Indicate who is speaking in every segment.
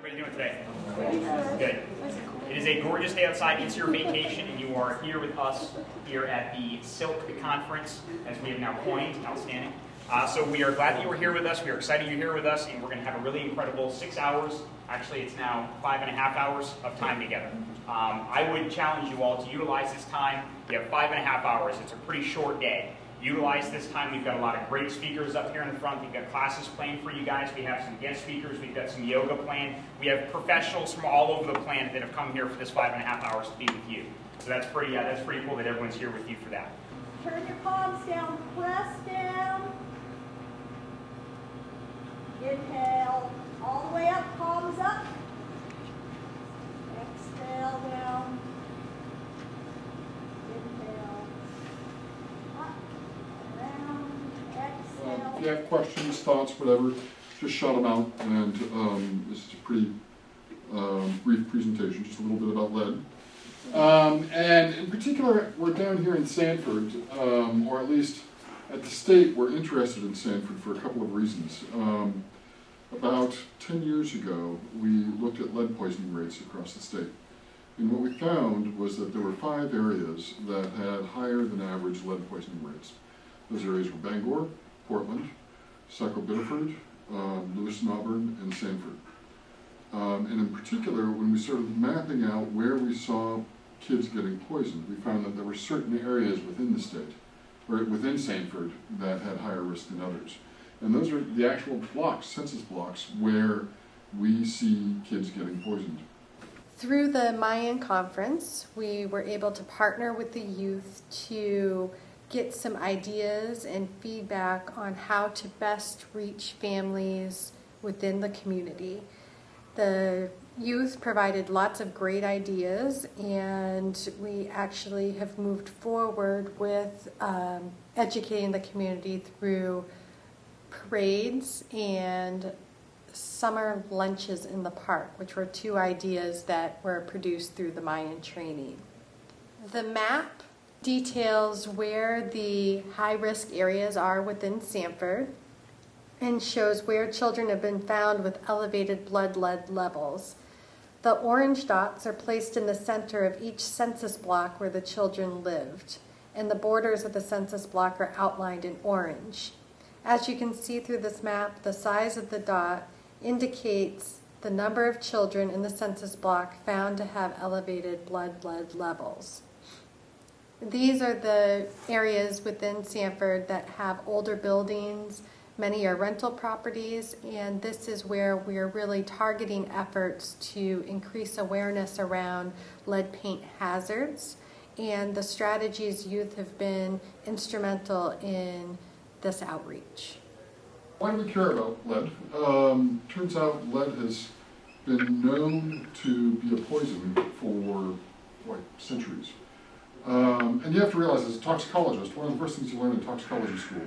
Speaker 1: Everybody doing today? Good. It is a gorgeous day outside. It's your vacation, and you are here with us here at the Silk Conference, as we have now coined. Outstanding. So we are glad that you were here with us. We are excited you're here with us, and we're going to have a really incredible 6 hours. Actually, it's now 5.5 hours of time together. I would challenge you all to utilize this time. We have 5.5 hours. It's a pretty short day. Utilize this time. We've got a lot of great speakers up here in the front. We've got classes planned for you guys. We have some guest speakers. We've got some yoga planned. We have professionals from all over the planet that have come here for this 5.5 hours to be with you. So that's pretty cool that everyone's here with you for that.
Speaker 2: Turn your palms down, press down. Inhale, all the way up, palms up. Exhale down. Inhale, up, around, exhale.
Speaker 3: If you have questions, thoughts, whatever, just shout them out. And this is a pretty brief presentation, just a little bit about lead. And in particular, we're down here in Sanford, or at least at the state, we're interested in Sanford for a couple of reasons. About 10 years ago, we looked at lead poisoning rates across the state. And what we found was that there were 5 areas that had higher than average lead poisoning rates. Those areas were Bangor, Portland, Saco-Biddeford, Lewiston-Auburn, and Sanford. And in particular, when we started mapping out where we saw kids getting poisoned, we found that there were certain areas within the state, or within Sanford, that had higher risk than others. And those are the actual blocks, census blocks, where we see kids getting poisoned.
Speaker 4: Through the Mayan conference, we were able to partner with the youth to get some ideas and feedback on how to best reach families within the community. The youth provided lots of great ideas, and we actually have moved forward with educating the community through parades and summer lunches in the park, which were 2 ideas that were produced through the Mayan training. The map details where the high-risk areas are within Sanford and shows where children have been found with elevated blood lead levels. The orange dots are placed in the center of each census block where the children lived, and the borders of the census block are outlined in orange. As you can see through this map, the size of the dot indicates the number of children in the census block found to have elevated blood lead levels. These are the areas within Sanford that have older buildings. Many are rental properties, and this is where we're really targeting efforts to increase awareness around lead paint hazards, and the strategies youth have been instrumental in this outreach.
Speaker 3: Why do we care about lead? Turns out lead has been known to be a poison for centuries. And you have to realize, as a toxicologist, one of the first things you learn in toxicology school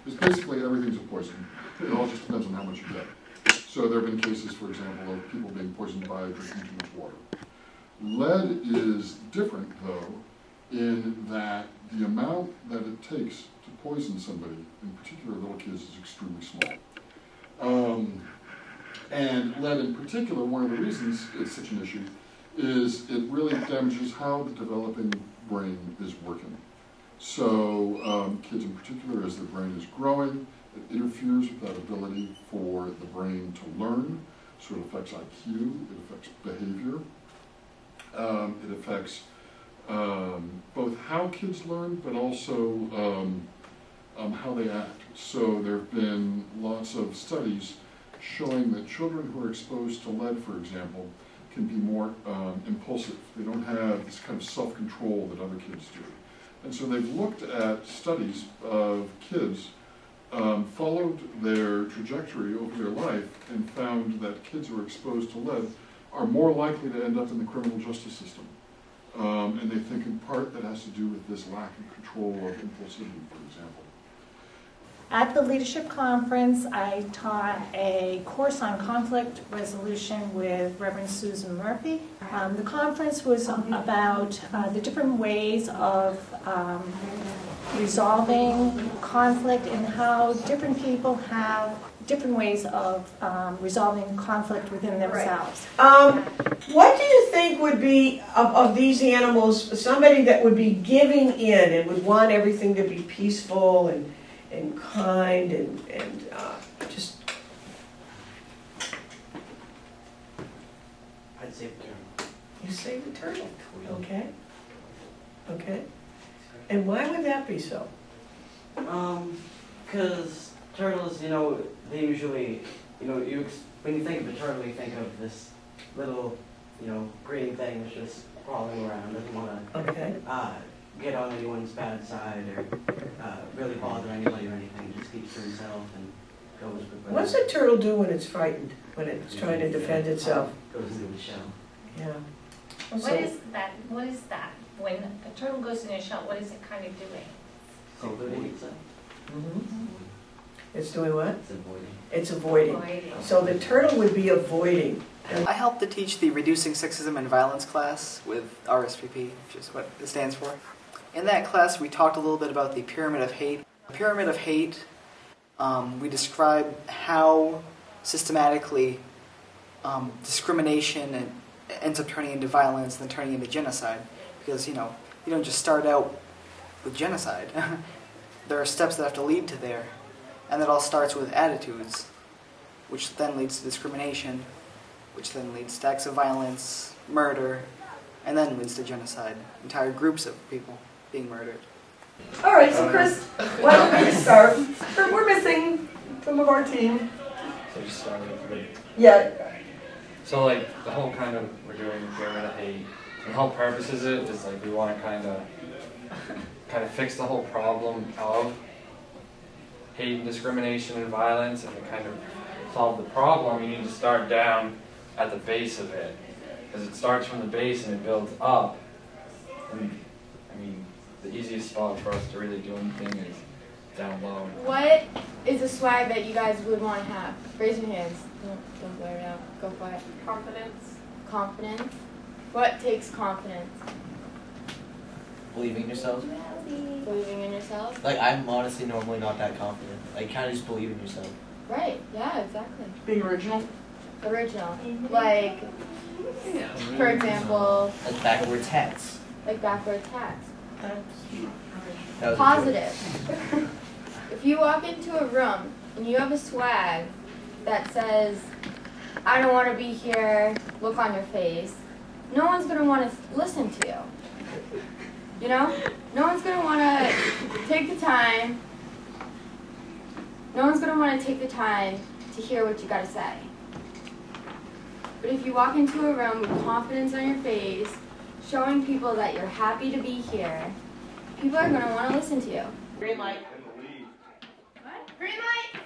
Speaker 3: is basically everything's a poison. It all just depends on how much you get. So there have been cases, for example, of people being poisoned by drinking too much water. Lead is different, though, in that the amount that it takes to poison somebody, in particular little kids, is extremely small. And lead in particular, one of the reasons it's such an issue is it really damages how the developing brain is working. So kids in particular, as their brain is growing, it interferes with that ability for the brain to learn. So it affects IQ, it affects behavior, it affects both how kids learn, but also how they act. So there have been lots of studies showing that children who are exposed to lead, for example, can be more impulsive. They don't have this kind of self-control that other kids do. And so they've looked at studies of kids, followed their trajectory over their life, and found that kids who are exposed to lead are more likely to end up in the criminal justice system. And they think in part that has to do with this lack of control of impulsivity, for example.
Speaker 5: At the leadership conference, I taught a course on conflict resolution with Reverend Susan Murphy. The conference was about the different ways of resolving conflict and how different people have different ways of resolving conflict within themselves.
Speaker 6: What do you think would be, of these animals, somebody that would be giving in and would want everything to be peaceful and kind and just...
Speaker 7: I'd say the turtle.
Speaker 6: You say the turtle, okay? Okay. And why would that be so?
Speaker 7: Because turtles, you know, they usually, you know, when you think of a turtle, you think of this little, you know, green thing that's just crawling around, doesn't want to
Speaker 6: Okay.
Speaker 7: get on anyone's bad side or really bother anybody or anything. Just keeps to himself and goes with.
Speaker 6: What's a turtle do when it's frightened, when it's trying to defend itself?
Speaker 7: Goes into the shell.
Speaker 6: Yeah.
Speaker 8: What is that? What is that? When a turtle goes in a shell, what is it kind of doing?
Speaker 7: Avoiding itself.
Speaker 6: Mm-hmm. It's doing what?
Speaker 7: It's avoiding.
Speaker 6: It's avoiding. So the turtle would be avoiding.
Speaker 9: I helped to teach the Reducing Sexism and Violence class with RSVP, which is what it stands for. In that class, we talked a little bit about the pyramid of hate. The pyramid of hate, we describe how systematically discrimination ends up turning into violence and then turning into genocide. Because, you know, you don't just start out with genocide. There are steps that have to lead to there. And that all starts with attitudes, which then leads to discrimination, which then leads to acts of violence, murder, and then leads to genocide. Entire groups of people being murdered.
Speaker 10: All right, so Chris, why don't we start? We're missing some of our team.
Speaker 11: So just start with me.
Speaker 10: Yeah.
Speaker 11: So like the whole kind of we're doing pyramid of hate. The whole purpose is like we want to kind of fix the whole problem of hate and discrimination and violence, and to kind of solve the problem, you need to start down at the base of it, because it starts from the base and it builds up. And I mean, the easiest spot for us to really do anything is down low.
Speaker 12: What is a swag that you guys would want to have? Raise your hands. Don't blur it out. Go for it.
Speaker 8: Confidence.
Speaker 12: Confidence. What takes confidence?
Speaker 7: Believing in yourself.
Speaker 12: Believing in yourself?
Speaker 7: Like, I'm honestly normally not that confident. Like, kind of just believe in yourself.
Speaker 12: Right. Yeah, exactly.
Speaker 10: Being original.
Speaker 12: Original. Like, for example...
Speaker 7: Like backwards hats.
Speaker 12: Like backwards hats.
Speaker 7: Positive.
Speaker 12: If you walk into a room and you have a swag that says, I don't want to be here, look on your face, no one's going to want to listen to you. You know? No one's going to want to take the time. No one's going to want to take the time to hear what you got to say. But if you walk into a room with confidence on your face, showing people that you're happy to be here, people are going to want to listen to you.
Speaker 6: Green light.
Speaker 12: What? Green light!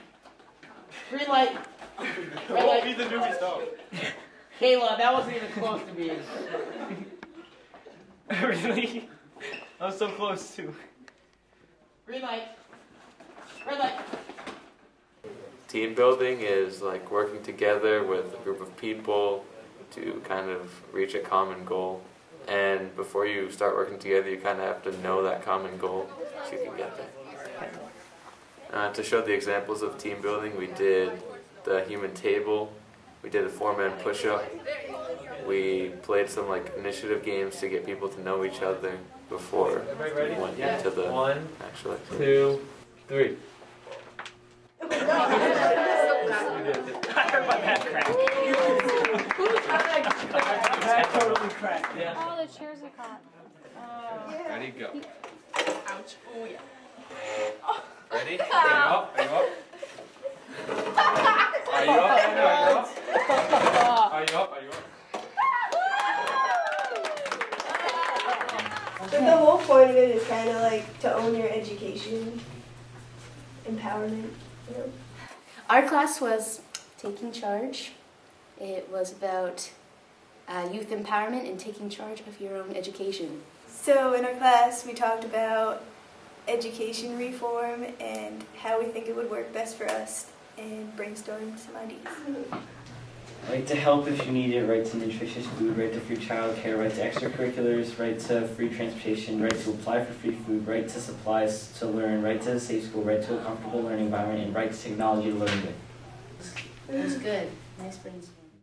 Speaker 6: Green light. Red light.
Speaker 1: Be the newbie stone.
Speaker 6: Kayla, that wasn't even close to being.
Speaker 1: Really? I was so close too.
Speaker 6: Green light. Red light.
Speaker 13: Team building is like working together with a group of people to kind of reach a common goal. And before you start working together, you kind of have to know that common goal so you can get there. To show the examples of team building, we did the human table. We did a 4-man push-up. We played some like initiative games to get people to know each other before we went into the actual activity.
Speaker 11: 2, 3.
Speaker 1: I heard about that crack.
Speaker 6: That totally cracked.
Speaker 11: Yeah.
Speaker 12: Oh, the chairs are caught.
Speaker 11: Ready, go.
Speaker 12: Ouch. Oh, yeah.
Speaker 11: Ready? Are you up? Are you up? Are you up? Are you up? Are you up?
Speaker 10: But the whole point of it is kind of like to own your education, empowerment, you know?
Speaker 14: Our class was Taking Charge. It was about youth empowerment and taking charge of your own education.
Speaker 10: So in our class, we talked about education reform and how we think it would work best for us and brainstormed some ideas.
Speaker 15: Right to help if you need it, right to nutritious food, right to free childcare, right to extracurriculars, right to free transportation, right to apply for free food, right to supplies to learn, right to a safe school, right to a comfortable learning environment, and right to technology to learn with.
Speaker 14: That was good. Nice brainstorm.